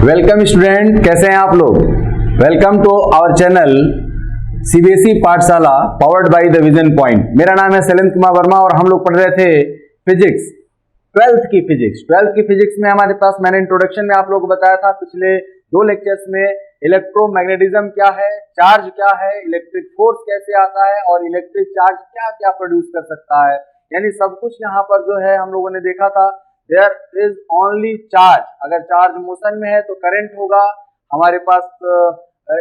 Welcome student, कैसे हैं आप लोग। Welcome to our channel CBSE Pathshala powered by the vision point. मेरा नाम है शैलेंद्र कुमार वर्मा और हम लोग पढ़ रहे थे फिजिक्स, 12th की फिजिक्स में हमारे पास मैंने इंट्रोडक्शन में आप लोगों को बताया था पिछले 2 लेक्चर्स में इलेक्ट्रोमैग्नेटिज्म क्या है, चार्ज क्या है, इलेक्ट्रिक फोर्स कैसे आता है और इलेक्ट्रिक चार्ज क्या क्या प्रोड्यूस कर सकता है, यानी सब कुछ यहाँ पर जो है हम लोगों ने देखा था। देयर इज ओनली चार्ज, अगर चार्ज मोशन में है तो करंट होगा, हमारे पास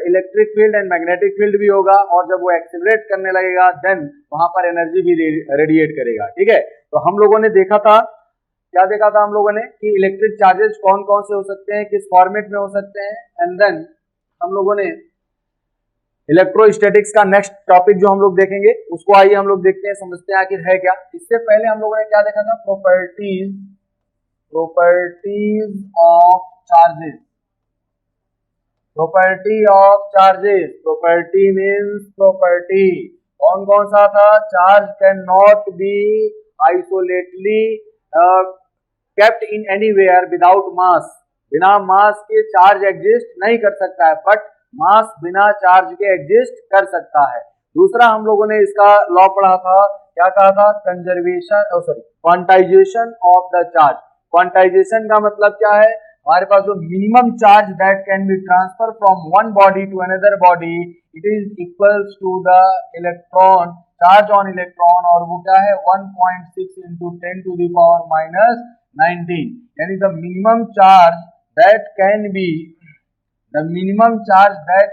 electric field and magnetic field भी होगा, और जब वो एक्सेलरेट करने लगेगा देन वहां पर एनर्जी भी रेडिएट करेगा। ठीक है, तो हम लोगों ने देखा था, क्या देखा था हम लोगों ने कि इलेक्ट्रिक चार्जेस कौन कौन से हो सकते हैं, किस फॉर्मेट में हो सकते हैं, एंड देन हम लोगों ने इलेक्ट्रोस्टैटिक्स का नेक्स्ट टॉपिक जो हम लोग देखेंगे उसको आइए हम लोग देखते हैं, समझते हैं आखिर है क्या। इससे पहले हम लोगों ने क्या देखा था, properties of charges. Property means property, कौन कौन सा था, charge can not be isolately kept in anywhere without mass, बिना मास के चार्ज एग्जिस्ट नहीं कर सकता है, बट मास बिना चार्ज के एग्जिस्ट कर सकता है। दूसरा हम लोगों ने इसका लॉ पढ़ा था, क्या कहा था, quantization of the charge. Quantization का मतलब क्या है, हमारे पास जो minimum charge that can be transfer from one body to another body, it is equals to the electron, charge on electron, और वो क्या है 1.6 into 10 to the power minus 19, यानी the minimum charge that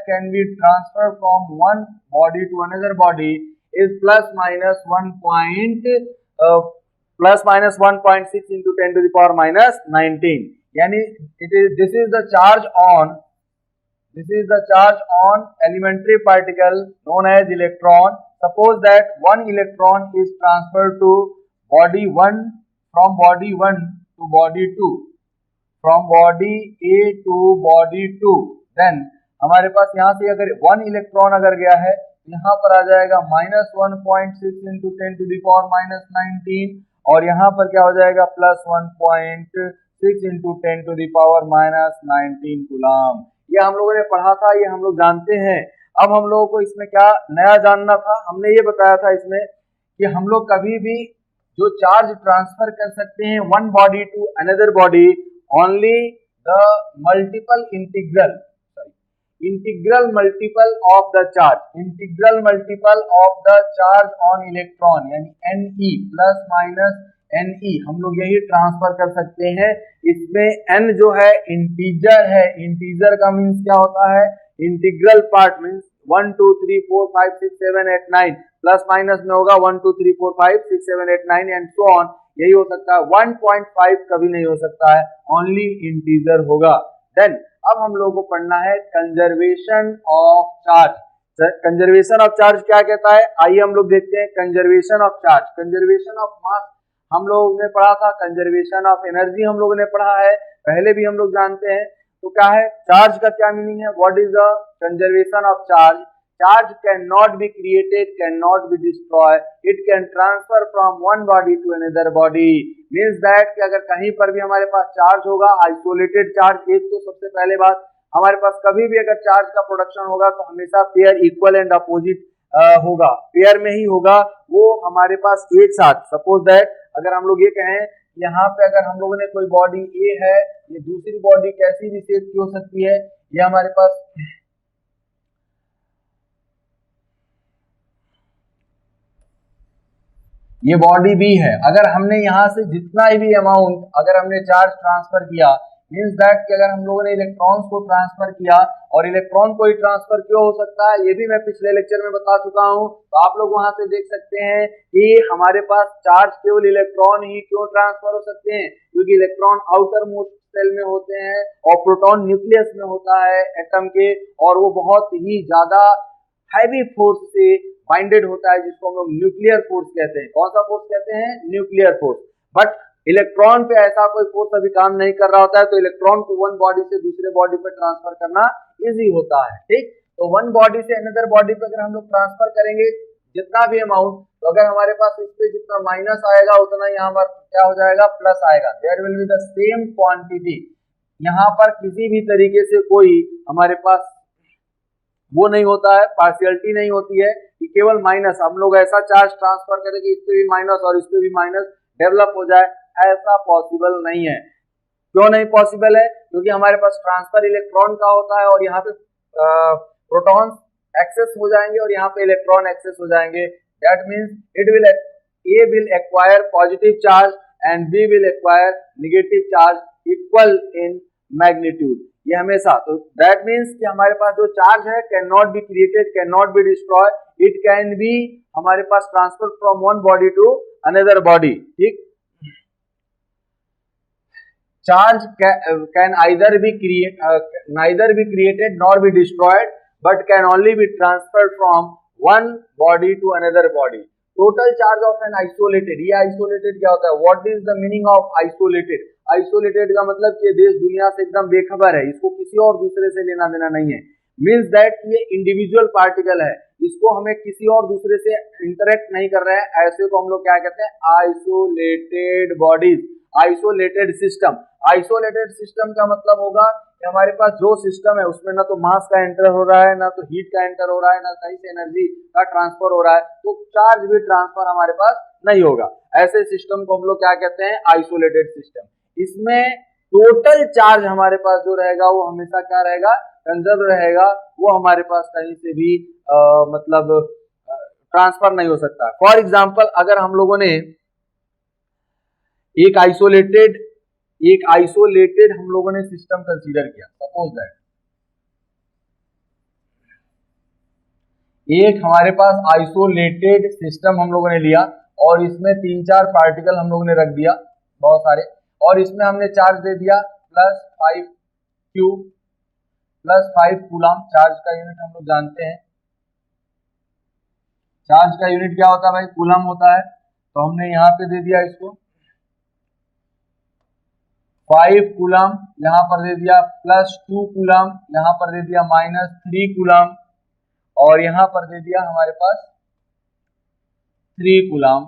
can be transfer from one body to another body is plus minus 1.6 into 10 to the power minus 19, यानी this is the charge on elementary particle known as electron. Suppose that one electron is transferred to body 1 from body 1 to body 2, from body A to body 2, then हमारे पास यहाँ से अगर 1 electron अगर गया है, यहाँ पर आ जाएगा -1.6 into 10 to the power minus 19, और यहाँ पर क्या हो जाएगा plus 1.6 into 10 to the power minus 19 coulomb. ये हम लोगों ने पढ़ा था, ये हम लोग जानते हैं। अब हम लोगों को इसमें क्या नया जानना था, हमने ये बताया था इसमें कि हम लोग कभी भी जो चार्ज ट्रांसफर कर सकते हैं one body to another body, only the integral multiple of the charge on electron, यानी Ne प्लस माइनस Ne, हम लोग यही ट्रांसफर कर सकते हैं। इसमें n जो है इंटीजर है, इंटीजर का मीन्स क्या होता है, integral part means 1 2 3 4 5 6 7 8 9, plus minus में होगा 1 2 3 4 5 6 7 8 9 एंड सो ऑन, यही हो सकता है। 1.5 कभी नहीं हो सकता है, ओनली इंटीजर होगा। देन अब हम लोगों को पढ़ना है conservation of charge. Conservation of charge क्या कहता है, आइए हम लोग देखते हैं। Conservation of charge, conservation of mass हम लोगों ने पढ़ा था, कंजर्वेशन ऑफ एनर्जी हम लोगों ने पढ़ा है, पहले भी हम लोग जानते हैं। तो क्या है चार्ज का क्या मीनिंग है, what is the conservation of charge. Charge can not be created, can not be destroy, it can transfer from one body to another body. Means that कि अगर कहीं पर भी हमारे पास चार्ज होगा, आइसोलेटेड चार्ज, एक तो सबसे पहले बात हमारे पास कभी भी अगर चार्ज का प्रोडक्शन होगा तो हमेशा पेयर इक्वल एंड अपोजिट होगा, पेयर में ही होगा, वो हमारे पास एक साथ। सपोज दैट अगर हम लोग ये कहें यहाँ पे अगर हम लोगों ने कोई बॉडी ए है, ये दूसरी बॉडी कैसी भी शेप की हो सकती है, ये हमारे पास ये बॉडी बी है, अगर हमने यहाँ से जितना भी अमाउंट अगर हमने चार्ज ट्रांसफर किया, मींस दैट कि अगर हम लोगों ने इलेक्ट्रॉन्स को ट्रांसफर किया, और इलेक्ट्रॉन को ही ट्रांसफर क्यों हो सकता है ये भी मैं पिछले लेक्चर में बता चुका हूं, तो आप लोग वहां से देख सकते हैं कि हमारे पास चार्ज केवल इलेक्ट्रॉन ही क्यों ट्रांसफर हो सकते हैं, क्योंकि इलेक्ट्रॉन आउटर मोस्ट सेल में होते हैं और प्रोटॉन न्यूक्लियस में होता है एटम के, और वो बहुत ही ज्यादा हैवी फोर्स से बाइंडेड होता है, जिसको हम लोग न्यूक्लियर फोर्स कहते हैं। कौन सा फोर्स कहते हैं, न्यूक्लियर फोर्स। बट इलेक्ट्रॉन पे ऐसा कोई फोर्स अभी काम नहीं कर रहा होता है, तो इलेक्ट्रॉन को वन बॉडी से दूसरे बॉडी पे ट्रांसफर करना इजी होता है। ठीक, तो वन बॉडी से अनदर बॉडी पे अगर हम लोग ट्रांसफर करेंगे जितना भी अमाउंट, तो अगर हमारे पास इस पे जितना माइनस आएगा उतना यहाँ पर क्या हो जाएगा, प्लस आएगा। There will be the same quantity, यहाँ पर किसी भी तरीके से कोई हमारे पास वो नहीं होता है, पार्शियलिटी नहीं होती है कि केवल माइनस, हम लोग ऐसा चार्ज ट्रांसफर करें कि इस पे भी माइनस और इस पे भी माइनस डेवलप हो जाए, ऐसा पॉसिबल नहीं है। क्यों नहीं पॉसिबल है? क्योंकि हमारे पास ट्रांसफर इलेक्ट्रॉन का होता है और यहाँ पे प्रोटॉन्स एक्सेस हो जाएंगे और यहाँ पे इलेक्ट्रॉन एक्सेस हो जाएंगे। That means A will acquire positive charge and B will acquire negative charge equal in magnitude। ये हमेशा, तो दैट मीन्स कि हमारे पास जो चार्ज है can not be created, can not be destroy, it can be हमारे पास transfer from one body to another body. ठीक, charge can neither be created nor be destroyed but can only be transferred from one body to another body। Total charge of an isolated, ये isolated क्या होता है? What is the meaning of isolated? Isolated का मतलब कि देश दुनिया से एकदम बेखबर है, इसको किसी और दूसरे से लेना देना नहीं है। मीन्स दैट ये इंडिविजुअल पार्टिकल है, इसको हमें किसी और दूसरे से इंटरेक्ट नहीं कर रहे हैं, ऐसे को हम लोग क्या कहते हैं? Isolated bodies, isolated system. Isolated system का मतलब होगा कि हमारे पास जो सिस्टम है उसमें ना तो मास का एंटर हो रहा है, ना तो हीट का एंटर हो रहा है, ना कहीं से एनर्जी का ट्रांसफर हो रहा है, तो चार्ज भी ट्रांसफर हमारे पास नहीं होगा। ऐसे सिस्टम को हम लोग क्या कहते हैं? Isolated system. इसमें टोटल चार्ज हमारे पास जो रहेगा वो हमेशा क्या रहेगा? कंजर्व रहेगा, वो हमारे पास कहीं से भी मतलब ट्रांसफर नहीं हो सकता। फॉर एग्जाम्पल, अगर हम लोगों ने एक आइसोलेटेड हम लोगों ने सिस्टम कंसीडर किया, सपोज दैट एक हमारे पास आइसोलेटेड सिस्टम हम लोगों ने लिया और इसमें 3-4 पार्टिकल हम लोगों ने रख दिया, बहुत सारे, और इसमें हमने चार्ज दे दिया +5Q +5 कूलम। चार्ज का यूनिट हम लोग जानते हैं, चार्ज का यूनिट क्या होता है भाई? कूलम होता है। तो हमने यहाँ पे दे दिया इसको 5 कूलम, यहाँ पर दे दिया +2 कूलम, यहाँ पर दे दिया -3 कूलम, और यहाँ पर दे दिया हमारे पास 3 कूलम,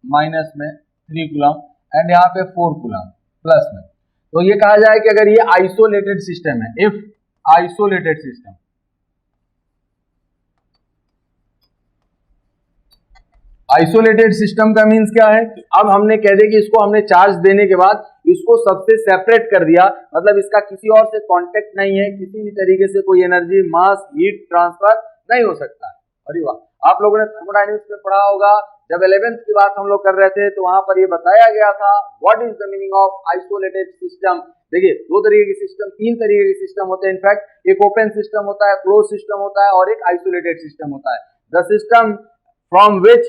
माइनस में 3 कूलम, एंड यहाँ पे 4 कूलम प्लस में। तो ये कहा जाए कि अगर ये आइसोलेटेड सिस्टम है, if isolated system, isolated system का मीन्स क्या है कि अब हमने कह दिया कि इसको हमने चार्ज देने के बाद इसको सबसे सेपरेट कर दिया, मतलब इसका किसी और से कांटेक्ट नहीं है, किसी भी तरीके से कोई एनर्जी, मास, हीट ट्रांसफर नहीं हो सकता है। अरे वाह, आप लोगों ने थर्मोडायनेमिक्स में पढ़ा होगा, जब 11th की बात हम लोग कर रहे थे तो वहां पर ये बताया गया था what is the meaning of isolated system. देखिए, 2 तरीके के सिस्टम, 3 तरीके के सिस्टम होते हैं। इनफैक्ट एक ओपन सिस्टम होता है, क्लोज सिस्टम होता है, और एक आइसोलेटेड सिस्टम होता है। The system from which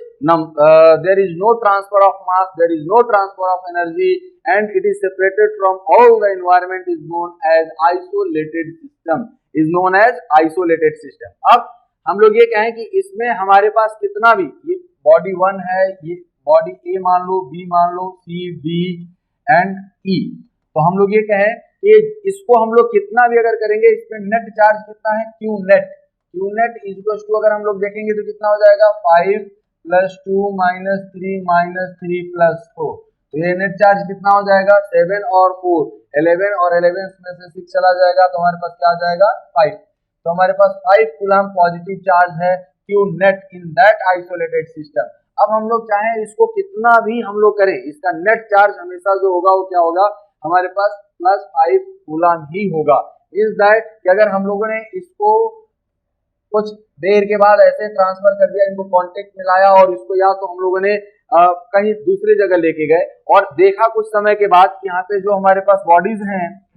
there is no transfer of mass, there is no transfer of energy, and it is separated from all the environment is known as isolated system, is known as isolated system। अब हम लोग ये कहें कि इसमें हमारे पास कितना भी, ये बॉडी 1 है, ये बॉडी A मान लो, B मान लो, C, D एंड E, तो हम लोग ये कहें कि इसको हम लोग कितना भी अगर करेंगे, इसमें नेट चार्ज कितना है? Q net. Q net equals to अगर हम लोग देखेंगे तो कितना हो जाएगा? 5 + 2 - 3 - 3 + 4। तो ये नेट चार्ज कितना हो जाएगा? 7 और 4 11, और 11 में से 6 चला जाएगा तो हमारे पास क्या आ जाएगा? 5। तो हमारे पास 5 कूलम पॉजिटिव चार्ज है Q net in that isolated system. अब हम लोग चाहें इसको कितना भी हम लोग करें, इसका नेट चार्ज हमेशा जो होगा वो क्या होगा? हमारे पास +5 कूलम ही होगा। इज दैट कि अगर हम लोगों ने इसको कुछ देर के बाद ऐसे ट्रांसफर कर दिया, इनको कांटेक्ट में लाया और इसको या तो हम लोगों ने कहीं दूसरी जगह लेके गए और देखा कुछ समय के बाद कि यहाँ पे जो हमारे पास बॉडीज हैं,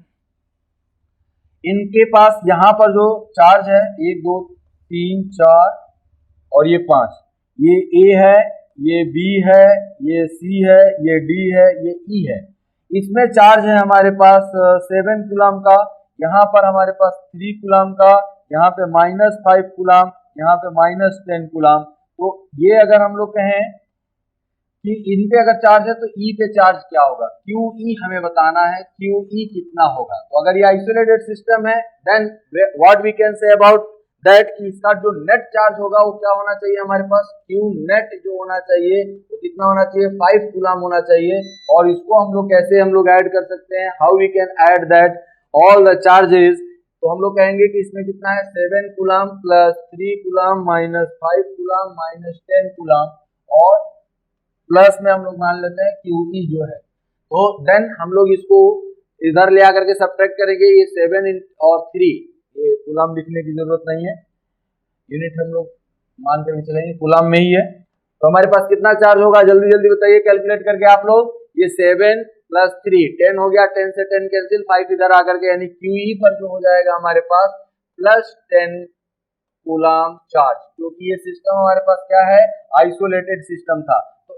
इनके पास यहाँ पर जो चार्ज है 1 2 3 4 और ये 5, ये A है, ये B है, ये C है, ये D है, ये E है। इसमें चार्ज है हमारे पास 7 कूलम का, यहाँ पर हमारे पास 3 कूलम का, यहाँ पे -5 कूलम, यहाँ पे -10 कूलम। तो ये अगर हम लोग कहें कि इन पे अगर चार्ज है तो E पे चार्ज क्या होगा? QE हमें बताना है, QE कितना होगा। तो अगर ये आइसोलेटेड सिस्टम है, then what we can say about that कि इसका जो नेट चार्ज होगा वो क्या होना चाहिए? हमारे पास Q नेट जो होना चाहिए वो कितना होना चाहिए? 5 कूलम होना चाहिए। और इसको हम लोग कैसे हम लोग ऐड कर सकते हैं? How we can add that? All the charges, तो हम लोग कहेंगे कि इसमें कितना है 7 coulomb plus 3 coulomb minus 5 coulomb minus 10 coulomb और प्लस में हम लोग मान लेते हैं QE जो है। तो देन हम लोग इसको इधर ले आकर के सब्ट्रैक्ट करेंगे, ये 7 और 3, ये कूलम लिखने की जरूरत नहीं है, यूनिट हम लोग मान कर चलेंगे कूलम में ही है। तो हमारे पास कितना चार्ज होगा जल्दी जल्दी बताइए कैलकुलेट करके आप लोग। ये 7 प्लस 3 10 हो गया, 10 से 10 कैंसिल, 5 इधर आकर के यानी QE पर जो हो जाएगा हमारे पास प्लस 10 कूलम चार्ज, क्योंकि ये सिस्टम हमारे पास क्या है आइसोलेटेड सिस्टम था। तो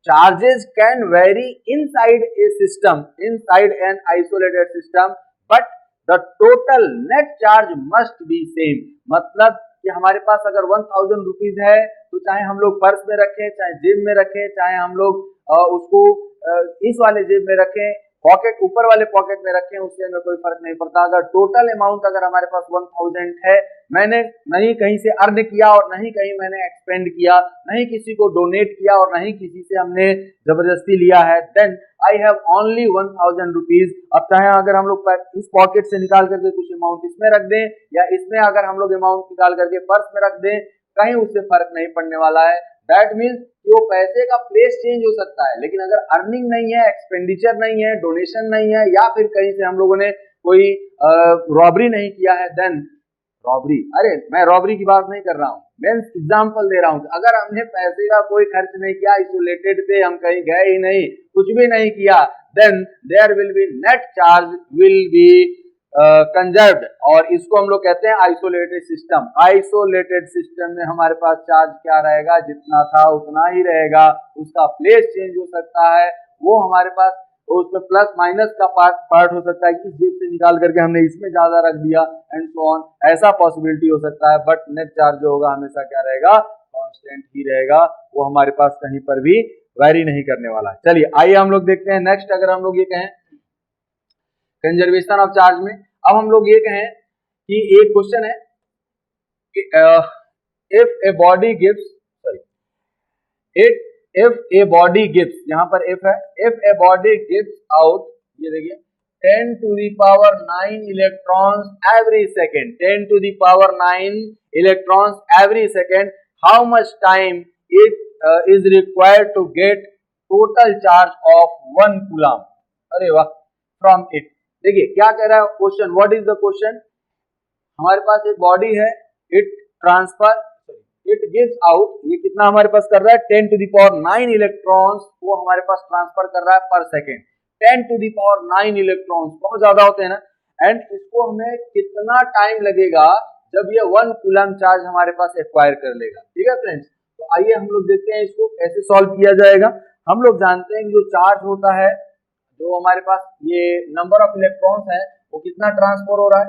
charges can very inside a system, inside an isolated system, but the total net charge must be same. मतलब कि हमारे पास अगर 1000 रुपीज है तो चाहे हम लोग पर्स में रखें, चाहे जेब में रखें, चाहे हम लोग उसको इस वाले जेब में रखें, पॉकेट ऊपर वाले पॉकेट में रखें, उससे हमें कोई फर्क नहीं पड़ता। अगर टोटल अमाउंट अगर हमारे पास 1000 है, मैंने नहीं कहीं से अर्न किया और नहीं कहीं मैंने एक्सपेंड किया, नहीं किसी को डोनेट किया और नहीं किसी से हमने जबरदस्ती लिया है, then I have only 1000 rupees. अब चाहे अगर हम लोग इस पॉकेट से निकाल करके कुछ अमाउंट इसमें रख दें या इसमें अगर हम लोग अमाउंट निकाल करके पर्स में रख दें, कहीं उससे फर्क नहीं पड़ने वाला है। दैट मीन्स वो पैसे का प्लेस चेंज हो सकता है, लेकिन अगर अर्निंग नहीं है, एक्सपेंडिचर नहीं है, डोनेशन नहीं है, या फिर कहीं से हम लोगों ने कोई रॉबरी नहीं किया है, देन रॉबरी, अरे मैं रॉबरी की बात नहीं कर रहा हूँ, मैं एग्जांपल दे रहा हूँ। अगर हमने पैसे का कोई खर्च नहीं किया, आइसोलेटेड थे, हम कहीं गए ही नहीं, कुछ भी नहीं किया, then there will be net charge will be conserved, और इसको हम लोग कहते हैं आइसोलेटेड सिस्टम। आइसोलेटेड सिस्टम में हमारे पास चार्ज क्या रहेगा, जितना था उतना ही रहेगा, उसका प्लेस चेंज हो सकता है, वो हमारे पास उसमें प्लस माइनस का पार्ट हो सकता है कि इस जेब से निकाल करके हमने इसमें ज्यादा रख दिया एंड सो ऑन, ऐसा पॉसिबिलिटी हो सकता है। बट नेट चार्ज जो होगा हमेशा क्या रहेगा, कांस्टेंट ही रहेगा, वो हमारे पास कहीं पर भी वेरी नहीं करने वाला। चलिए आइए हम लोग देखते हैं नेक्स्ट। अगर हम लोग ये कहें कंजर्वेशन ऑफ चार्ज में, अब हम लोग ये कहें कि एक क्वेश्चन है कि if a body gives, if a body gives, यहाँ पर if है, if a body gives out, ये देखिए 10 to the power 9 electrons every second, 10 to the power 9 electrons every second, how much time it is required to get total charge of 1 coulomb? अरे वाह, from it। देखिए क्या कह रहा है question, what is the question. हमारे पास एक body है, it transfer, it gives out, ये कितना हमारे पास कर रहा है 10 to the power 9 इलेक्ट्रॉन्स वो हमारे पास ट्रांसफर कर रहा है पर second. 10 to the power 9 electrons बहुत ज्यादा होते हैं ना, एंड इसको हमें कितना टाइम लगेगा जब ये 1 कूलम चार्ज हमारे पास एक्वायर कर लेगा। ठीक है फ्रेंड्स, तो आइए हम लोग देखते हैं इसको कैसे सॉल्व किया जाएगा। हम लोग जानते हैं कि जो चार्ज होता है, जो हमारे पास ये नंबर ऑफ इलेक्ट्रॉन्स है, वो कितना ट्रांसफर हो रहा है,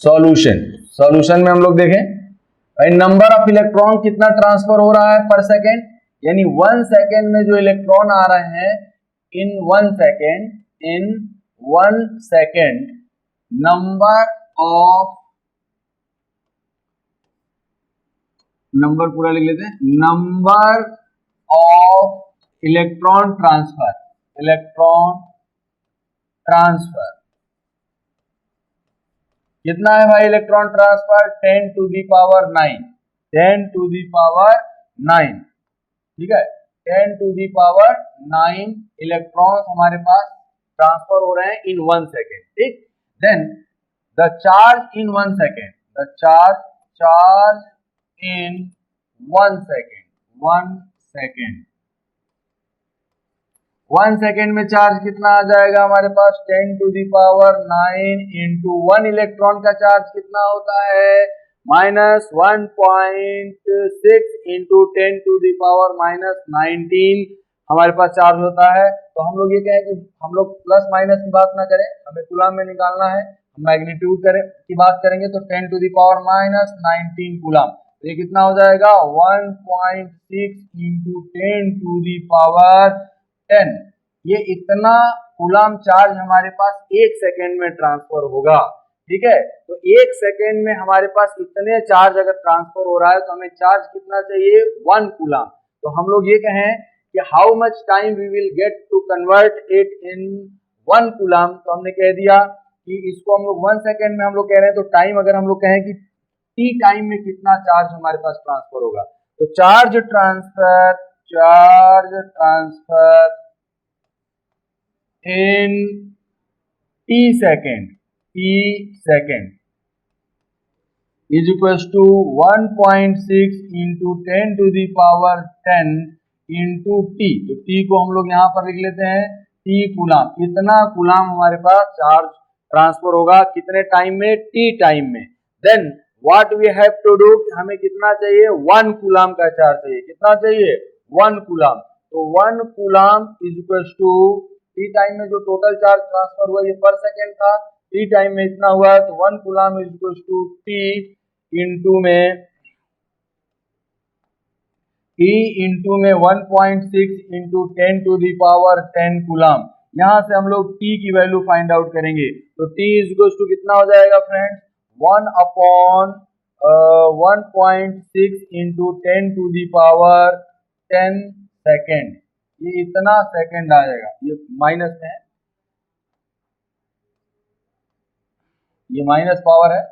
सॉल्यूशन सॉल्यूशन में हम लोग देखें नंबर ऑफ इलेक्ट्रॉन कितना ट्रांसफर हो रहा है पर सेकेंड, यानी 1 सेकेंड में जो इलेक्ट्रॉन आ रहे हैं, इन 1 सेकेंड नंबर पूरा लिख लेते हैं, नंबर ऑफ इलेक्ट्रॉन ट्रांसफर कितना है भाई electron transfer, 10 to the power 9, 10 to the power 9, ठीक है, 10 to the power 9 इलेक्ट्रॉन्स हमारे पास ट्रांसफर हो रहे हैं इन 1 सेकेंड। ठीक, then the charge in 1 second, the charge in 1 second में चार्ज कितना आ जाएगा हमारे पास, 10 to the power 9 into 1 electron का चार्ज कितना होता है, -1.6 into 10 to the power -19 हमारे पास चार्ज होता है। तो हम लोग ये कहें कि हम लोग प्लस माइनस की बात ना करें, हमें कूलम में निकालना है, मैग्नीट्यूड की बात करेंगे तो 10 to the power -19 कूलम, तो ये कितना हो जाएगा 1.6 into 10 to the power 10, ये इतना कूलम चार्ज हमारे पास 1 सेकेंड में ट्रांसफर होगा। ठीक है। तो 1 सेकेंड में हमारे पास इतने चार्ज अगर ट्रांसफर हो रहा है तो हमें चार्ज कितना चाहिए, 1 कूलम। तो हम लोग ये कहें कि how much time we will get to convert it in 1 coulomb, तो हमने कह दिया कि इसको हम लोग 1 सेकेंड में हम लोग कह रहे हैं, तो टाइम अगर हम लोग कहें कि टी टाइम में कितना चार्ज हमारे पास ट्रांसफर होगा, तो charge transfer in T second is equal to 1.6 into 10 to the power 10 into T. तो टी को हम लोग यहाँ पर लिख लेते हैं टी कूलम। इतना कूलम हमारे पास चार्ज ट्रांसफर होगा कितने टाइम में, टी टाइम में। Then what we have to do, हमें कितना चाहिए, 1 कूलम का चार्ज चाहिए। कितना चाहिए, 1 कूलम। तो 1 coulomb is equal to T time में जो टोटल चार्ज ट्रांसफर हुआ ये पर सेकेंड था, टी टाइम में इतना हुआ, तो 1 coulomb is equal to T into में 1.6 into 10 to the power 10 coulomb. यहां से हम लोग टी की वैल्यू फाइंड आउट करेंगे, तो टी इज इक्वल टू कितना हो जाएगा friends, 1/1.6 into 10 to the power 10 second. ये इतना सेकेंड आ जाएगा, ये माइनस में है, ये माइनस पावर है।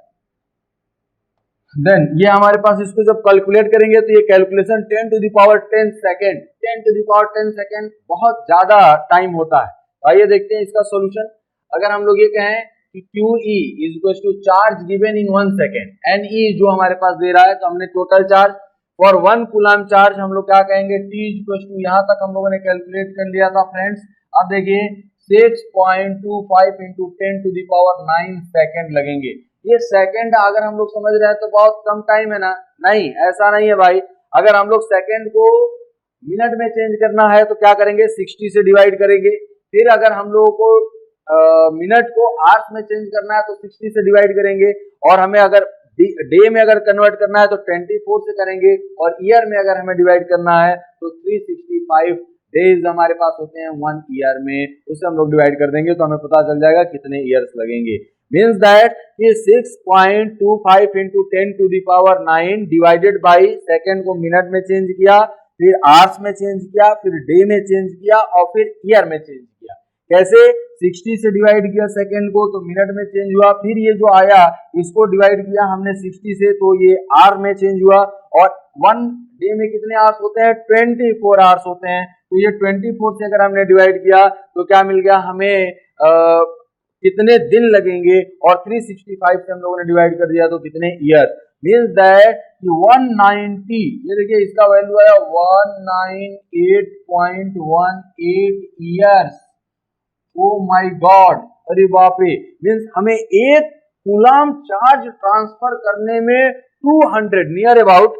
देन ये हमारे पास इसको जब कैलकुलेट करेंगे तो ये calculation 10 to the power 10 second, 10 to the power 10 second बहुत ज्यादा टाइम होता है। आइए देखते हैं इसका सॉल्यूशन। अगर हम लोग ये कहें कि QE is equal to charge given in 1 second, NE जो हमारे पास दे रहा है, तो हमने total charge for 1 coulomb charge हम लोग क्या कहेंगे, T इज इक्वल टू, यहाँ तक हम लोगों ने कैलकुलेट कर लिया था फ्रेंड्स। अब देखिए 6.25 into 10 to the power 9 second लगेंगे। ये सेकंड अगर हम लोग समझ रहे हैं तो बहुत कम टाइम है ना, नहीं ऐसा नहीं है भाई। अगर हम लोग सेकंड को मिनट में चेंज करना है तो क्या करेंगे, 60 से डिवाइड करेंगे। फिर अगर हम लोगों को मिनट को आवर्स में चेंज करना है तो 60 से डिवाइड करेंगे, और हमें अगर डे में अगर कन्वर्ट करना है तो 24 से करेंगे, और ईयर में अगर हमें डिवाइड करना है तो 365 डेज हमारे पास होते हैं 1 ईयर में, उससे हम लोग डिवाइड कर देंगे तो हमें पता चल जाएगा कितने ईयर्स लगेंगे। मीन्स दैट ये 6.25 into 10 to the power 9 divided by second को मिनट में चेंज किया, फिर आवर्स में चेंज किया, फिर डे में चेंज किया, और फिर ईयर में चेंज किया। कैसे, 60 से डिवाइड किया सेकेंड को तो मिनट में चेंज हुआ, फिर ये जो आया इसको डिवाइड किया हमने 60 से तो ये आवर में चेंज हुआ, और 1 डे में कितने आवर्स होते हैं, 24 आवर्स होते हैं। तो ये 24 से अगर हमने डिवाइड किया तो क्या मिल गया हमें, कितने दिन लगेंगे, और 365 से हम लोगों ने डिवाइड कर दिया तो कितने ईयर। मीन्स दैट 190, ये देखिए इसका वैल्यू आया 198.18 ईयर्स। ओ माय गॉड, अरे बाप रे। मीन्स हमें 1 कूलम चार्ज ट्रांसफर करने में 200 नियर अबाउट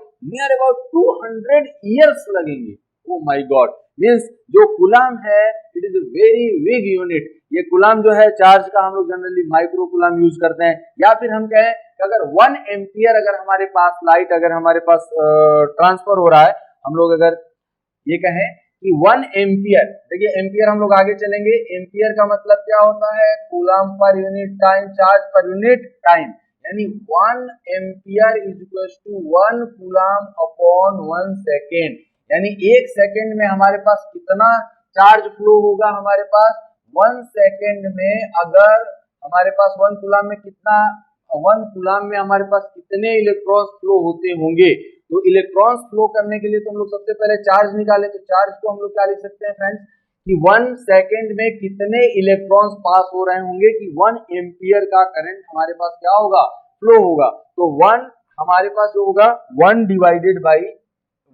200 ईयर्स लगेंगे। Oh my God. मीन्स जो कूलम है it is a very big unit. ये कूलम जो है चार्ज का हम लोग जनरली माइक्रो कूलम यूज करते हैं, या फिर हम कहें कि अगर 1 एम्पियर अगर हमारे पास लाइट अगर हमारे पास ट्रांसफर हो रहा है, हम लोग अगर ये कहें कि 1 एम्पियर, देखिए एम्पियर हम लोग आगे चलेंगे। एम्पियर का मतलब क्या होता है, coulomb per unit time, charge per unit time, यानी 1 ampere is equal to 1 coulomb upon 1 second, यानी 1 सेकेंड में हमारे पास कितना चार्ज फ्लो होगा, हमारे पास 1 सेकेंड में अगर हमारे पास 1 कूलम में कितना, 1 कूलम में हमारे पास कितने इलेक्ट्रॉन्स फ्लो होते होंगे। तो इलेक्ट्रॉन्स फ्लो करने के लिए तो हम लोग सबसे पहले चार्ज निकाले, तो चार्ज को हम लोग क्या लिख सकते हैं फ्रेंड्स, कि 1 सेकेंड में कितने इलेक्ट्रॉन्स पास हो रहे होंगे, कि 1 एम्पियर का करंट हमारे पास क्या होगा, फ्लो होगा। तो 1 हमारे पास जो होगा 1 डिवाइडेड बाई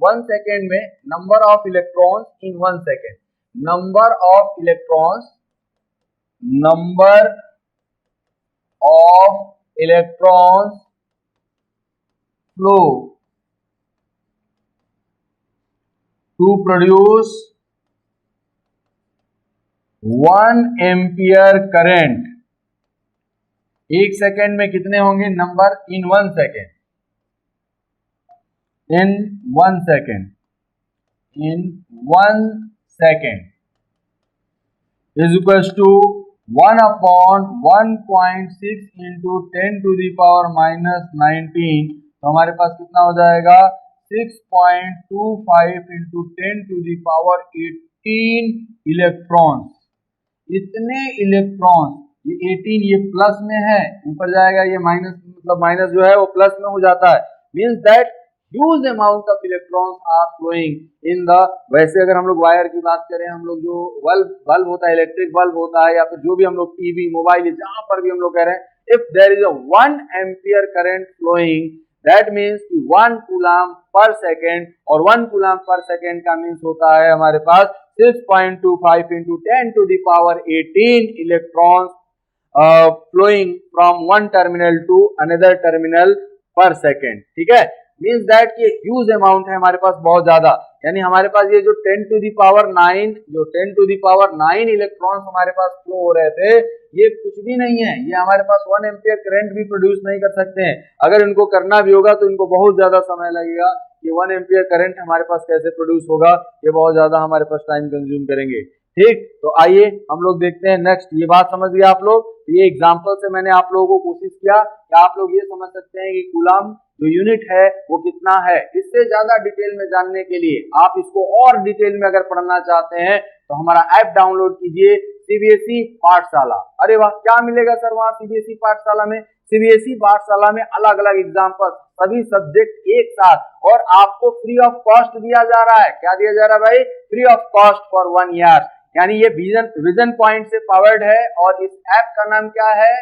1 सेकेंड में number of electrons in 1 second, number of electrons flow to produce 1 ampere current. 1 second में कितने होंगे number in 1 second, in 1 second is equal to 1/1.6 into 10⁻⁻19, तो हमारे पास कितना हो जाएगा 6.25 इंटू 10⁻18 इलेक्ट्रॉन्स। इतने इलेक्ट्रॉन्स, ये 18 ये प्लस में है, ऊपर जाएगा ये माइनस, मतलब माइनस जो है वो प्लस में हो जाता है, means that huge amount of electrons are flowing in the, वैसे अगर हम लोग वायर की बात करें, हम लोग जो बल्ब होता है, इलेक्ट्रिक बल्ब होता है, या फिर जो भी हम लोग टीवी मोबाइल जहां पर भी हम लोग कह रहे हैं, if there is a 1 ampere current flowing, that means 1 coulomb per second, और 1 कूलम पर सेकेंड का मीन्स होता है हमारे पास 6.25 into 10⁻18 electrons flowing from one terminal to another terminal per second। ठीक है, मीन्स दैट ये ह्यूज अमाउंट है हमारे पास, बहुत ज्यादा, यानी हमारे पास ये जो 10⁹ इलेक्ट्रॉन्स हमारे पास फ्लो हो रहे थे, ये कुछ भी नहीं है, ये हमारे पास 1 एम्पियर करंट भी प्रोड्यूस नहीं कर सकते हैं। अगर इनको करना भी होगा तो इनको बहुत ज्यादा समय लगेगा, ये 1 एम्पियर करंट हमारे पास कैसे प्रोड्यूस होगा, ये बहुत ज्यादा हमारे पास टाइम कंज्यूम करेंगे। ठीक, तो आइए हम लोग देखते हैं नेक्स्ट। ये बात समझ गए आप लोग, ये एग्जांपल से मैंने आप लोगों को कोशिश किया कि आप लोग ये समझ सकते हैं कि कूलम जो यूनिट है वो कितना है। इससे ज्यादा डिटेल में जानने के लिए, आप इसको और डिटेल में अगर पढ़ना चाहते हैं, तो हमारा ऐप डाउनलोड कीजिए, सीबीएसई पाठशाला। अरे वाह, क्या मिलेगा सर वहां सीबीएसई पाठशाला में? सीबीएसई पाठशाला में अलग अलग एग्जाम्पल, सभी सब्जेक्ट एक साथ, और आपको फ्री ऑफ कॉस्ट दिया जा रहा है। क्या दिया जा रहा है भाई? Free of cost for 1 year. यानी ये विजन पॉइंट से पावर्ड है, और इस ऐप का नाम क्या है?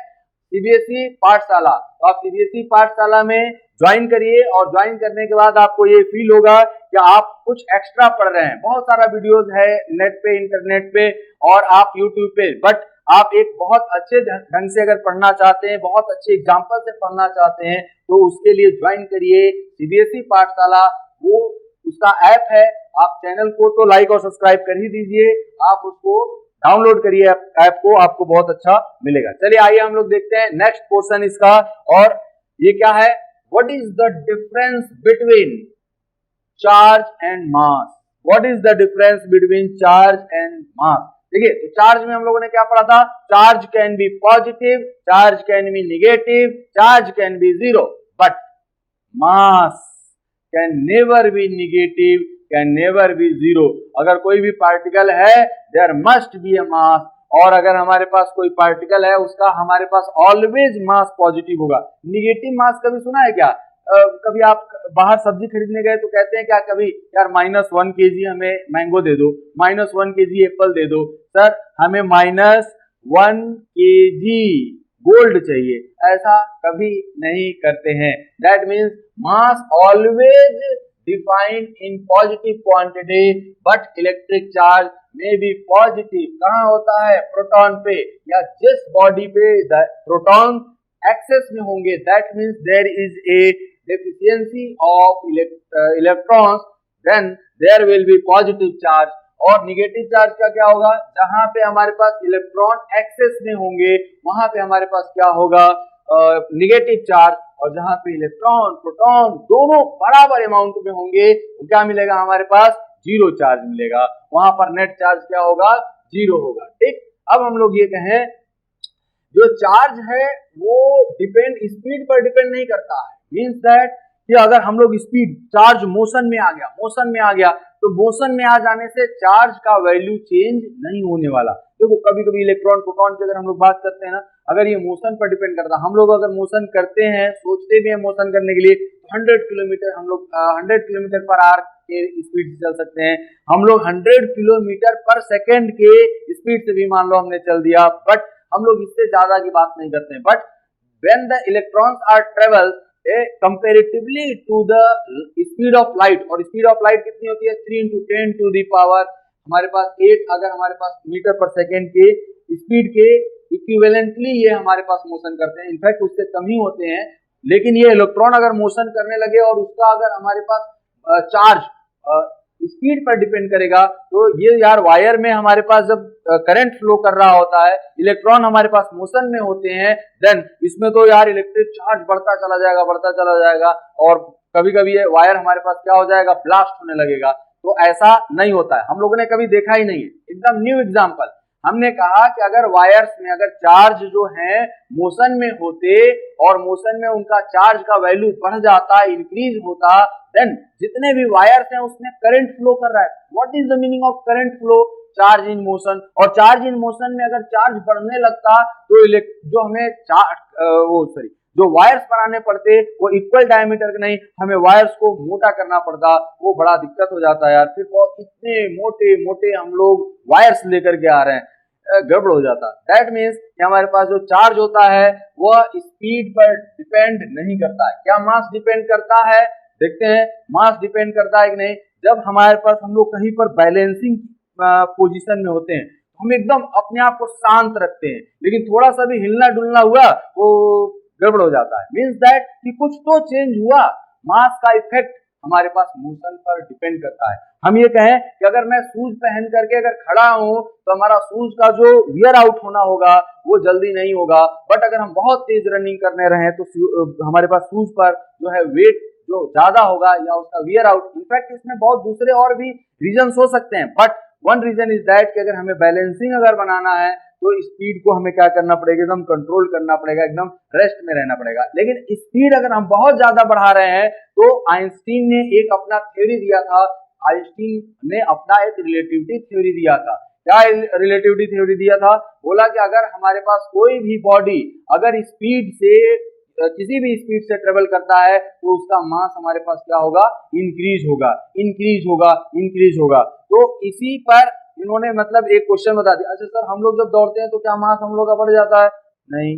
सीबीएसई पाठशाला। तो आप सीबीएसई पाठशाला में ज्वाइन करिए, और ज्वाइन करने के बाद आपको ये फील होगा कि आप कुछ एक्स्ट्रा पढ़ रहे हैं। बहुत सारा वीडियोस है नेट पे, इंटरनेट पे, और आप यूट्यूब पे, बट आप एक बहुत अच्छे ढंग से अगर पढ़ना चाहते हैं, बहुत अच्छे एग्जाम्पल से पढ़ना चाहते हैं, तो उसके लिए ज्वाइन करिए सीबीएसई पाठशाला। वो उसका ऐप है, आप चैनल को तो लाइक और सब्सक्राइब कर ही दीजिए, आप उसको डाउनलोड करिए ऐप को, आपको बहुत अच्छा मिलेगा। चलिए आइए हम लोग देखते हैं नेक्स्ट पोर्शन इसका, और ये क्या है? What is the difference between charge and mass? What is the difference between charge and mass? देखिए, तो चार्ज में हम लोगों ने क्या पढ़ा था? Charge can be positive, charge can be negative, charge can be zero, but mass can never be negative, can never be zero. अगर कोई भी पार्टिकल है, देयर मस्ट बी अ मास, और अगर हमारे पास कोई पार्टिकल है, उसका हमारे पास ऑलवेज मास पॉजिटिव होगा। नेगेटिव मास कभी सुना है क्या? कभी आप बाहर सब्जी खरीदने गए तो कहते हैं क्या कभी, यार -1 kg हमें मैंगो दे दो, -1 kg एप्पल दे दो, सर हमें -1 kg गोल्ड चाहिए, ऐसा कभी नहीं करते हैं। That means mass always defined in positive quantity, but electric charge में बी पॉजिटिव। कहाँ होता है? प्रोटॉन पे, या जिस बॉडी पे प्रोटॉन एक्सेस में होंगे, that means there is a deficiency of electrons, then there will be positive charge। और निगेटिव चार्ज का क्या होगा? जहां पे हमारे पास इलेक्ट्रॉन एक्सेस में होंगे, वहां पे हमारे पास क्या होगा? Negative charge. और जहां पे इलेक्ट्रॉन प्रोटॉन दोनों बराबर अमाउंट में होंगे, तो क्या मिलेगा हमारे पास? जीरो चार्ज मिलेगा। वहां पर नेट चार्ज क्या होगा? जीरो होगा। ठीक, अब हम लोग ये कहें, जो चार्ज है वो स्पीड पर डिपेंड नहीं करता है। मींस दैट कि अगर हम लोग स्पीड, चार्ज मोशन में आ गया, तो मोशन में आ जाने से चार्ज का वैल्यू चेंज नहीं होने वाला। देखो, कभी कभी इलेक्ट्रॉन प्रोटॉन की अगर हम लोग बात करते हैं ना, अगर ये मोशन पर डिपेंड करता है, हम लोग अगर मोशन करते हैं, सोचते भी हैं मोशन करने के लिए, 100 किलोमीटर हम लोग 100 किलोमीटर पर आवर के स्पीड से चल सकते हैं। हम लोग 100 किलोमीटर पर सेकेंड के स्पीड से भी मान लो हमने चल दिया, बट हम लोग इससे ज्यादा की बात नहीं करते हैं। But when the electrons are travel comparatively to the speed of light, और स्पीड ऑफ लाइट कितनी होती है? 3 × 10 टू द पावर हमारे पास 8, अगर हमारे पास मीटर पर सेकेंड के स्पीड के इक्विवेलेंटली ये हमारे पास मोशन करते हैं। इनफैक्ट उससे कम ही होते हैं, लेकिन ये इलेक्ट्रॉन अगर मोशन करने लगे और उसका अगर हमारे पास चार्ज स्पीड पर डिपेंड करेगा, तो ये यार वायर में हमारे पास जब करंट फ्लो कर रहा होता है, इलेक्ट्रॉन हमारे पास मोशन में होते हैं, देन इसमें तो यार इलेक्ट्रिक चार्ज बढ़ता चला जाएगा, और कभी कभी ये वायर हमारे पास क्या हो जाएगा? ब्लास्ट होने लगेगा। तो ऐसा नहीं होता है, हम लोगों ने कभी देखा ही नहीं है। एकदम न्यू एग्जांपल, हमने कहा कि अगर वायर्स में अगर चार्ज जो है मोशन में होते और मोशन में उनका चार्ज का वैल्यू बढ़ जाता, इंक्रीज होता, देन जितने भी वायर्स हैं उसमें करंट फ्लो कर रहा है। What is the meaning of current flow? Charge in motion. और चार्ज इन मोशन में अगर चार्ज बढ़ने लगता तो जो हमें जो वायर्स बनाने पड़ते वो इक्वल डायमीटर के नहीं, हमें वायर्स को मोटा करना पड़ता, वो बड़ा दिक्कत हो जाता है यार। फिर इतने मोटे मोटे हम लोग वायर्स लेकर के आ रहे हैं, गड़बड़ हो जाता। दैट मीन्स कि हमारे पास जो चार्ज होता है वह स्पीड पर डिपेंड नहीं करता है। क्या मास डिपेंड करता है? देखते हैं मास डिपेंड करता है कि नहीं। जब हमारे पास हम लोग कहीं पर बैलेंसिंग पोजीशन में होते हैं हम एकदम अपने आप को शांत रखते हैं, लेकिन थोड़ा सा भी हिलना डुलना हुआ वो गड़बड़ हो जाता है। मीन्स दैट कि कुछ तो चेंज हुआ। मास का इफेक्ट हमारे पास मोशन पर डिपेंड करता है। हम ये कहें कि अगर मैं शूज पहन करके अगर खड़ा हूं तो हमारा शूज का जो वियर आउट होना होगा वो जल्दी नहीं होगा, बट अगर हम बहुत तेज रनिंग करने रहे तो हमारे पास शूज पर जो है वेट जो ज्यादा होगा या उसका वियर आउट। इनफैक्ट इसमें बहुत दूसरे और भी रीजन हो सकते हैं, but one reason is that कि अगर हमें बैलेंसिंग अगर बनाना है तो स्पीड को हमें क्या करना पड़ेगा, एकदम कंट्रोल करना पड़ेगा, एकदम रेस्ट में रहना पड़ेगा। लेकिन स्पीड अगर हम बहुत ज्यादा बढ़ा रहे हैं तो आइंस्टीन ने एक अपना थ्योरी दिया था। आइंस्टीन ने अपना एक रिलेटिविटी थ्योरी दिया था। क्या रिलेटिविटी थ्योरी दिया था? बोला कि अगर हमारे पास कोई भी बॉडी अगर स्पीड से किसी भी स्पीड से ट्रेवल करता है तो उसका मास हमारे पास क्या होगा? इंक्रीज होगा, इंक्रीज होगा, इंक्रीज होगा। तो इसी पर इन्होंने मतलब एक क्वेश्चन बता दिया। अच्छा सर, हम लोग जब दौड़ते हैं तो क्या मास हम लोग का बढ़ जाता है? नहीं।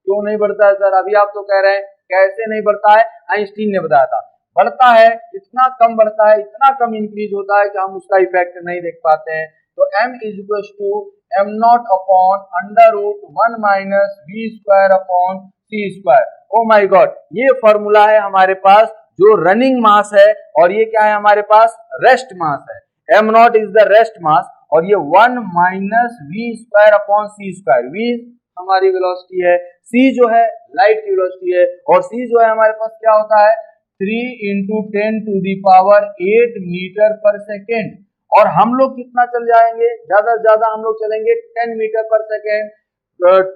क्यों नहीं बढ़ता है सर? अभी आप तो कह रहे हैं। कैसे नहीं बढ़ता है? आइंस्टीन ने बताया था। बढ़ता है, इतना कम बढ़ता है, इतना कम इंक्रीज होता है कि हम उसका इफेक्ट नहीं देख पाते हैं। तो m is equal to M naught upon under root 1 minus V square upon C square. O my God, ये फॉर्मूला है हमारे पास जो रनिंग मास है, और ये क्या है हमारे पास? रेस्ट मास है। M naught is the rest mass, और ये 1 minus V square upon C square. V हमारी वेलोसिटी है, सी जो है लाइट की वेलोसिटी है, और सी जो है हमारे पास क्या होता है? 3 into 10 to the power 8 meter per second. और हम लोग कितना चल जाएंगे? ज्यादा से ज्यादा हम लोग चलेंगे 10 metre per second,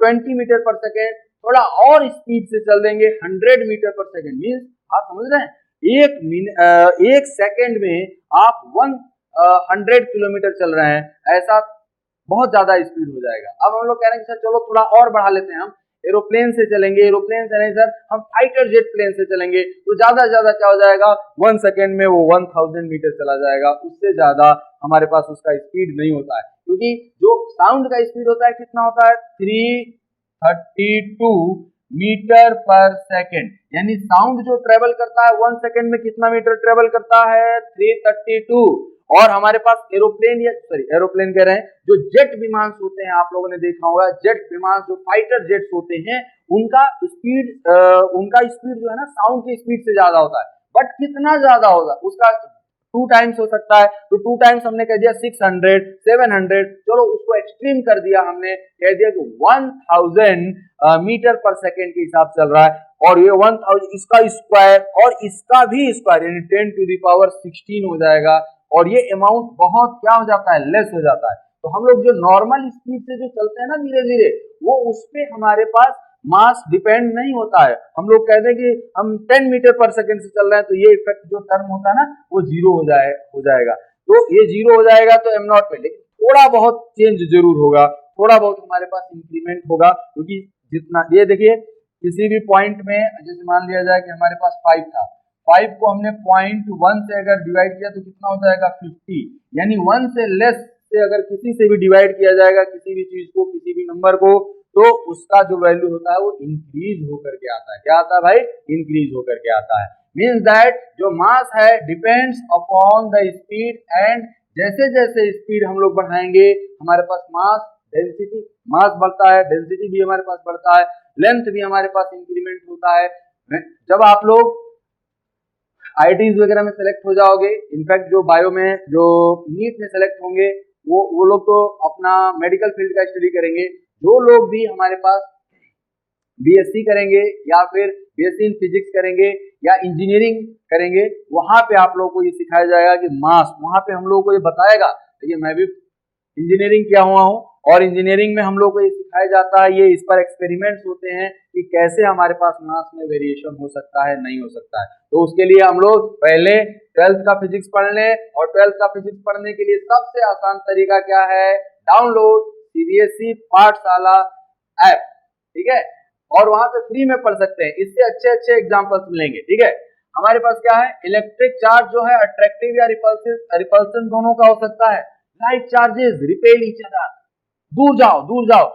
20 metre per second, थोड़ा और स्पीड से चल देंगे 100 मीटर पर सेकेंड। मीन्स आप समझ रहे हैं एक सेकेंड में आप 100 किलोमीटर चल रहे हैं, ऐसा बहुत ज्यादा स्पीड हो जाएगा। अब हम लोग कह रहे हैं सर चलो थोड़ा और बढ़ा लेते हैं, हम एरोप्लेन से चलेंगे। एरोप्लेन से नहीं सर, हम फाइटर जेट प्लेन से चलेंगे, तो ज्यादा ज्यादा क्या हो जाएगा? 1 सेकेंड में वो 1000 मीटर चला जाएगा। उससे ज्यादा हमारे पास उसका स्पीड नहीं होता है, क्योंकि जो साउंड का स्पीड होता है कितना होता है? 332 मीटर पर सेकेंड। यानी साउंड जो ट्रेवल करता है 1 सेकेंड में कितना मीटर ट्रेवल करता है? 332। और हमारे पास एरोप्लेन कह रहे हैं, जो जेट विमान होते हैं, आप लोगों ने देखा होगा जेट विमान, जो फाइटर जेट्स होते हैं, उनका स्पीड जो है ना साउंड की स्पीड से ज्यादा होता है। बट कितना ज्यादा होगा? उसका 2 टाइम्स हो सकता है। तो 2 टाइम्स हमने कह दिया 600, 700, चलो उसको एक्सट्रीम कर दिया, हमने कह दिया कि 1000 मीटर पर सेकेंड के हिसाब से चल रहा है। और ये 1000 इसका स्क्वायर और इसका भी स्क्वायर, यानी 10 टू दी पावर 16 हो जाएगा। और ये अमाउंट बहुत क्या हो जाता है? लेस हो जाता है। तो हम लोग जो नॉर्मल स्पीड से जो चलते हैं ना धीरे धीरे, वो उस पे हमारे पास मास डिपेंड नहीं होता है। हम लोग कहते हैं कि हम 10 मीटर पर सेकेंड से चल रहे हैं, तो ये इफेक्ट जो टर्म होता है ना वो जीरो हो जाएगा। तो ये जीरो हो जाएगा तो एम नॉट पे, लेकिन थोड़ा बहुत चेंज जरूर होगा, थोड़ा बहुत हमारे पास इंक्रीमेंट होगा। क्योंकि जितना ये देखिए, किसी भी पॉइंट में जैसे मान लिया जाए कि हमारे पास 5 था, 5 को हमने 0.1 से अगर डिवाइड किया तो कितना हो जाएगा? 50। यानी 1 से लेस से अगर किसी से भी डिवाइड किया जाएगा किसी भी चीज को, किसी भी नंबर को, तो उसका जो वैल्यू होता है वो इंक्रीज होकर के आता है। क्या आता है भाई? इंक्रीज होकर के आता है। मीन्स दैट जो मास है depends upon the speed, and जैसे जैसे स्पीड हम लोग बढ़ाएंगे हमारे पास मास बढ़ता है, डेंसिटी भी हमारे पास बढ़ता है, लेंथ भी हमारे पास इंक्रीमेंट होता है। जब आप लोग आईआईटीज वगैरह में सेलेक्ट हो जाओगे, इनफैक्ट जो बायो में, जो नीट में सेलेक्ट होंगे, वो लोग तो अपना मेडिकल फील्ड का स्टडी करेंगे। जो लोग भी हमारे पास बीएससी करेंगे या फिर बीएससी इन फिजिक्स करेंगे या इंजीनियरिंग करेंगे, वहां पे आप लोगों को ये सिखाया जाएगा कि मास, वहां पे हम लोगों को ये बताएगा। देखिए मैं भी इंजीनियरिंग किया हुआ हूँ, और इंजीनियरिंग में हम लोग को ये सिखाया जाता है, ये इस पर एक्सपेरिमेंट्स होते हैं कि कैसे हमारे पास मास में वेरिएशन हो सकता है, नहीं हो सकता है। तो उसके लिए हम लोग पहले 12th का फिजिक्स पढ़ लें, और 12th का फिजिक्स पढ़ने के लिए सबसे आसान तरीका क्या है, डाउनलोड सीबीएसई पाठशाला ऐप, ठीक है, और वहां पे फ्री में पढ़ सकते हैं, इससे अच्छे अच्छे एग्जाम्पल्स मिलेंगे, ठीक है। हमारे पास क्या है, इलेक्ट्रिक चार्ज जो है अट्रैक्टिव या रिपल्सन दोनों का हो सकता है। Like charges repel each other, दूर जाओ दूर जाओ,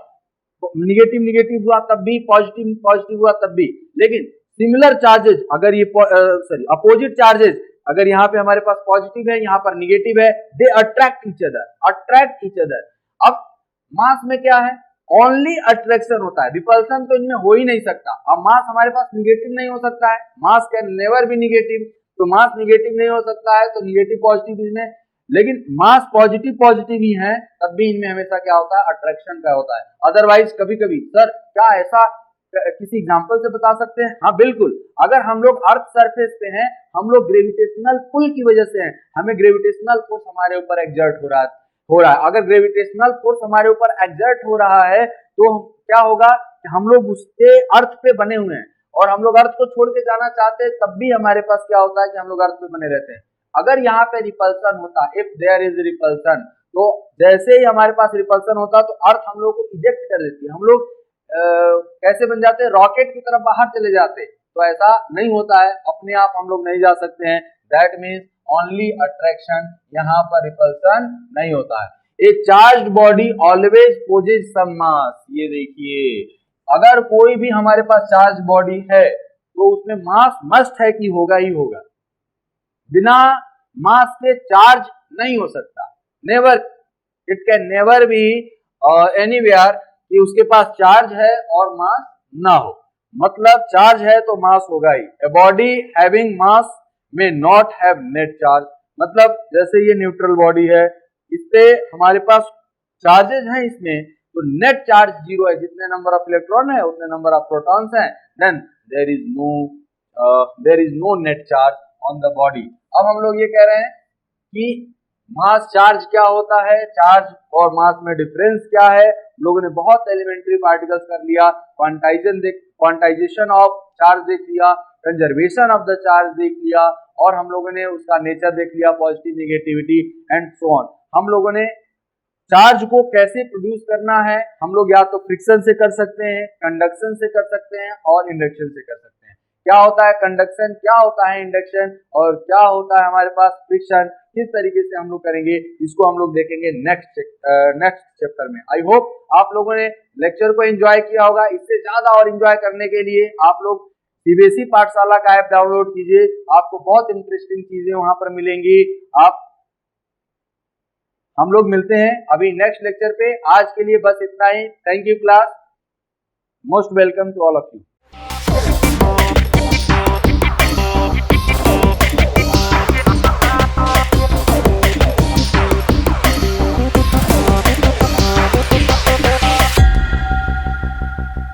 निगेटिव निगेटिव हुआ तब भी, पॉजिटिव पॉजिटिव हुआ तब भी। लेकिन सिमिलर चार्जेस अगर ये अपोजिट चार्जेस अगर यहाँ पे हमारे पास पॉजिटिव है, यहाँ पर निगेटिव है, दे अट्रैक्ट ईच अदर। अब मास में क्या है, ओनली अट्रैक्शन होता है, रिपल्सन तो इनमें हो ही नहीं सकता। अब मास हमारे पास निगेटिव नहीं हो सकता है, मास कैन नेवर बी निगेटिव, तो मास निगेटिव नहीं हो सकता है, तो निगेटिव पॉजिटिव इसमें, लेकिन मास पॉजिटिव ही है तब भी इनमें हमेशा क्या होता है, अट्रैक्शन का होता है। अदरवाइज कभी कभी सर क्या ऐसा किसी एग्जांपल से बता सकते हैं? हाँ बिल्कुल, अगर हम लोग अर्थ सरफेस पे हैं, हम लोग ग्रेविटेशनल पुल की वजह से हैं, हमें ग्रेविटेशनल फोर्स हमारे ऊपर एक्सर्ट हो रहा है। अगर ग्रेविटेशनल फोर्स हमारे ऊपर एक्सर्ट हो रहा है तो क्या होगा कि हम लोग उसके अर्थ पे बने हुए हैं, और हम लोग अर्थ को छोड़ के जाना चाहते हैं, तब भी हमारे पास क्या होता है कि हम लोग अर्थ पे बने रहते हैं। अगर यहाँ पे रिपल्सन होता, इफ देयर इज रिपल्सन, तो जैसे ही हमारे पास रिपल्सन होता तो अर्थ हम लोग को इजेक्ट कर देती है, हम लोग कैसे बन जाते हैं, रॉकेट की तरफ बाहर चले जाते। तो ऐसा नहीं होता है, अपने आप हम लोग नहीं जा सकते हैं, दैट मीन्स ओनली अट्रैक्शन, यहाँ पर रिपल्सन नहीं होता है। ए चार्ज्ड बॉडी ऑलवेज पोजेस सम मास, ये देखिए अगर कोई भी हमारे पास चार्ज बॉडी है तो उसमें मास मस्ट है कि होगा ही होगा, बिना मास के चार्ज नहीं हो सकता, never, it can never be anywhere कि उसके पास चार्ज है और मास ना हो, मतलब चार्ज है तो मास होगा ही। ए बॉडी हैविंग मास में नॉट हैव नेट चार्ज, मतलब जैसे ये न्यूट्रल बॉडी है, इस पे हमारे पास चार्जेस हैं इसमें, तो नेट चार्ज जीरो है, जितने नंबर ऑफ इलेक्ट्रॉन है उतने नंबर ऑफ प्रोटॉन्स हैं, then there is no net charge on the body. अब हम लोग ये कह रहे हैं कि मास चार्ज क्या होता है, चार्ज और मास में डिफरेंस क्या है, लोगों ने बहुत एलिमेंट्री पार्टिकल्स कर लिया, क्वांटाइजेशन ऑफ चार्ज देख लिया, कंजर्वेशन ऑफ द चार्ज देख लिया, और हम लोगों ने उसका नेचर देख लिया, positive negativity and so on. हम लोगों ने चार्ज को कैसे प्रोड्यूस करना है, हम लोग या तो फ्रिक्शन से कर सकते हैं, कंडक्शन से कर सकते हैं, और इंडक्शन से कर सकते हैं। क्या होता है कंडक्शन, क्या होता है इंडक्शन, और क्या होता है हमारे पास फ्रिक्शन, किस तरीके से हम लोग करेंगे, इसको हम लोग देखेंगे नेक्स्ट चैप्टर में। आई होप आप लोगों ने लेक्चर को एंजॉय किया होगा। इससे ज्यादा और एंजॉय करने के लिए आप लोग सीबीएसई पाठशाला का ऐप डाउनलोड कीजिए, आपको बहुत इंटरेस्टिंग चीजें वहां पर मिलेंगी। हम लोग मिलते हैं अभी नेक्स्ट लेक्चर पे, आज के लिए बस इतना ही। Thank you class, most welcome to all of you.